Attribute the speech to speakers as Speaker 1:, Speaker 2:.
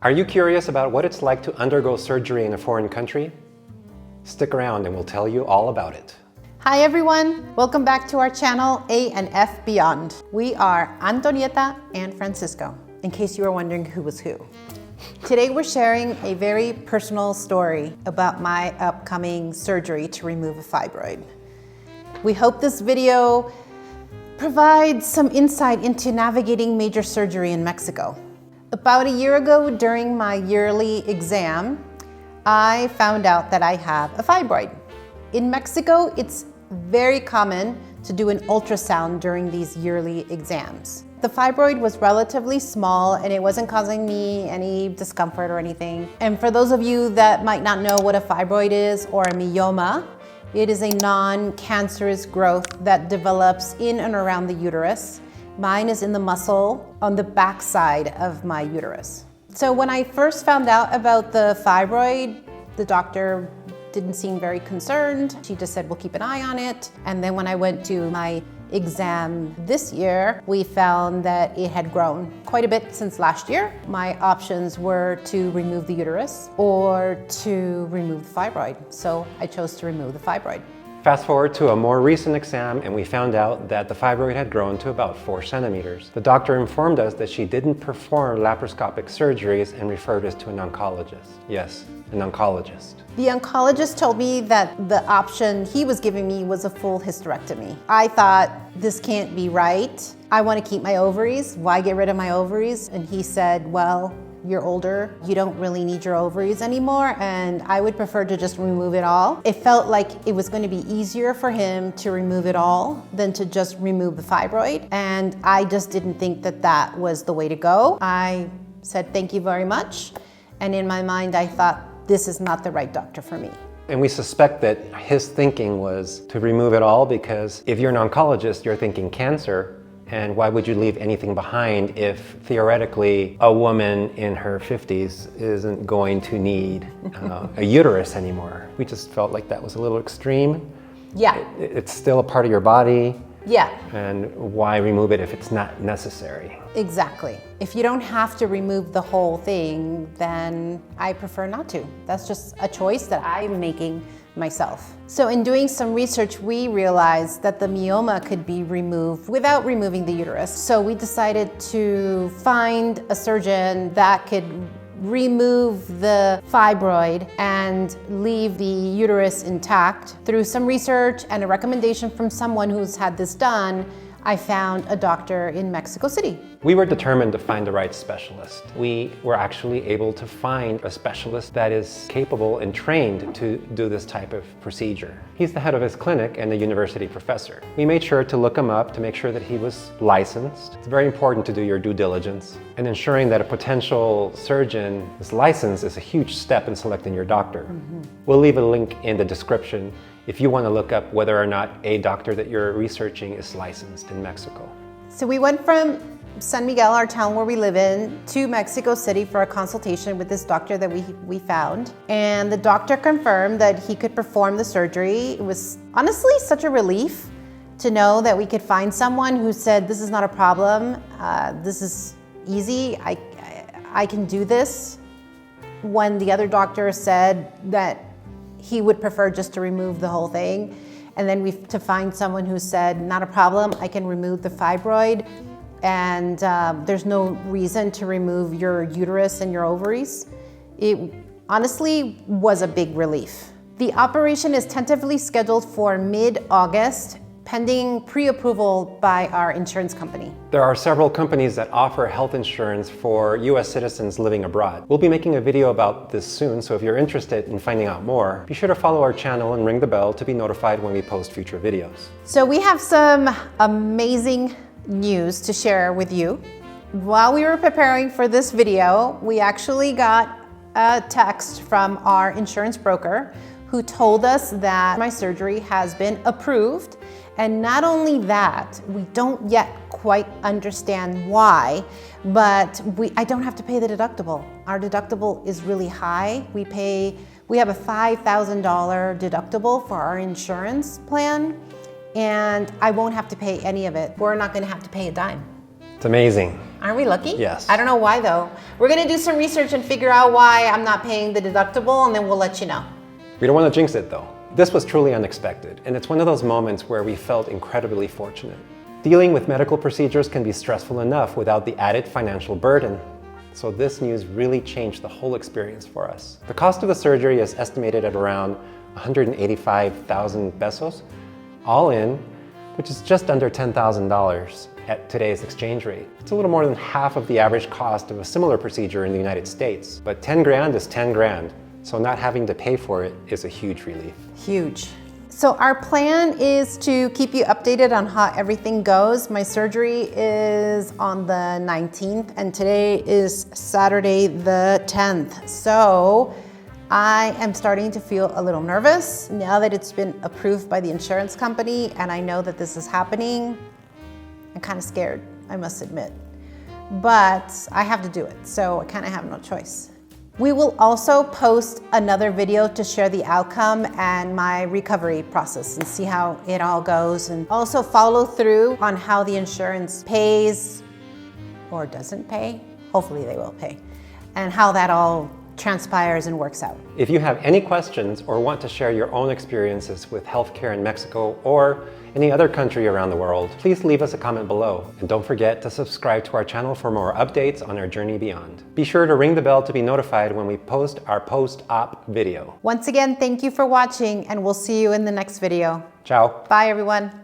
Speaker 1: Are you curious about what it's like to undergo surgery in a foreign country? Stick around and we'll tell you all about it.
Speaker 2: Hi everyone, welcome back to our channel A and F Beyond. We are Antonieta and Francisco, in case you were wondering who was who. Today we're sharing a very personal story about my upcoming surgery to remove a fibroid. We hope this video provides some insight into navigating major surgery in Mexico. About a year ago, during my yearly exam, I found out that I have a fibroid. In Mexico, it's very common to do an ultrasound during these yearly exams. The fibroid was relatively small and it wasn't causing me any discomfort or anything. And for those of you that might not know what a fibroid is or a myoma, it is a non-cancerous growth that develops in and around the uterus. Mine is in the muscle on the back side of my uterus. So when I first found out about the fibroid, the doctor didn't seem very concerned. She just said, we'll keep an eye on it. And then when I went to my exam this year, we found that it had grown quite a bit since last year. My options were to remove the uterus or to remove the fibroid. So I chose to remove the fibroid.
Speaker 1: Fast forward to a more recent exam and we found out that the fibroid had grown to about 4 centimeters. The doctor informed us that she didn't perform laparoscopic surgeries and referred us to an oncologist. Yes, an oncologist.
Speaker 2: The oncologist told me that the option he was giving me was a full hysterectomy. I thought, this can't be right. I want to keep my ovaries. Why get rid of my ovaries? And he said, well, you're older, you don't really need your ovaries anymore, and I would prefer to just remove it all. It felt like it was going to be easier for him to remove it all than to just remove the fibroid, and I just didn't think that that was the way to go. I said thank you very much, and in my mind I thought, this is not the right doctor for me.
Speaker 1: And we suspect that his thinking was to remove it all because if you're an oncologist, you're thinking cancer. And why would you leave anything behind if theoretically a woman in her 50s isn't going to need a uterus anymore? We just felt like that was a little extreme.
Speaker 2: Yeah.
Speaker 1: It's still a part of your body.
Speaker 2: Yeah.
Speaker 1: And why remove it if it's not necessary?
Speaker 2: Exactly. If you don't have to remove the whole thing, then I prefer not to. That's just a choice that I'm making myself. So in doing some research, we realized that the myoma could be removed without removing the uterus. So we decided to find a surgeon that could remove the fibroid and leave the uterus intact. Through some research and a recommendation from someone who's had this done, I found a doctor in Mexico City.
Speaker 1: We were determined to find the right specialist. We were actually able to find a specialist that is capable and trained to do this type of procedure. He's the head of his clinic and a university professor. We made sure to look him up to make sure that he was licensed. It's very important to do your due diligence, and ensuring that a potential surgeon is licensed is a huge step in selecting your doctor. We'll leave a link in the description if you want to look up whether or not a doctor that you're researching is licensed in Mexico.
Speaker 2: So we went from San Miguel, our town where we live in, to Mexico City for a consultation with this doctor that we found. And the doctor confirmed that he could perform the surgery. It was honestly such a relief to know that we could find someone who said, this is not a problem, this is easy, I can do this. When the other doctor said that he would prefer just to remove the whole thing. And then to find someone who said, not a problem, I can remove the fibroid, and there's no reason to remove your uterus and your ovaries. It honestly was a big relief. The operation is tentatively scheduled for mid-August, pending pre-approval by our insurance company.
Speaker 1: There are several companies that offer health insurance for US citizens living abroad. We'll be making a video about this soon, so if you're interested in finding out more, be sure to follow our channel and ring the bell to be notified when we post future videos.
Speaker 2: So we have some amazing news to share with you. While we were preparing for this video, we actually got a text from our insurance broker who told us that my surgery has been approved. And not only that, we don't yet quite understand why, but I don't have to pay the deductible. Our deductible is really high. We have a $5,000 deductible for our insurance plan, and I won't have to pay any of it. We're not gonna have to pay a dime.
Speaker 1: It's amazing.
Speaker 2: Aren't we lucky?
Speaker 1: Yes.
Speaker 2: I don't know why though. We're gonna do some research and figure out why I'm not paying the deductible, and then we'll let you know.
Speaker 1: We don't want to jinx it though. This was truly unexpected, and it's one of those moments where we felt incredibly fortunate. Dealing with medical procedures can be stressful enough without the added financial burden. So this news really changed the whole experience for us. The cost of the surgery is estimated at around 185,000 pesos, all in, which is just under $10,000 at today's exchange rate. It's a little more than half of the average cost of a similar procedure in the United States. But 10 grand is 10 grand, so not having to pay for it is a huge relief.
Speaker 2: Huge. So our plan is to keep you updated on how everything goes. My surgery is on the 19th and today is Saturday the 10th. So I am starting to feel a little nervous now that it's been approved by the insurance company and I know that this is happening. I'm kind of scared, I must admit. But I have to do it, so I kind of have no choice. We will also post another video to share the outcome and my recovery process and see how it all goes, and also follow through on how the insurance pays or doesn't pay. Hopefully they will pay, and how that all transpires and works out.
Speaker 1: If you have any questions or want to share your own experiences with healthcare in Mexico or any other country around the world, please leave us a comment below. And don't forget to subscribe to our channel for more updates on our journey beyond. Be sure to ring the bell to be notified when we post our post-op video.
Speaker 2: Once again, thank you for watching, and we'll see you in the next video.
Speaker 1: Ciao.
Speaker 2: Bye, everyone.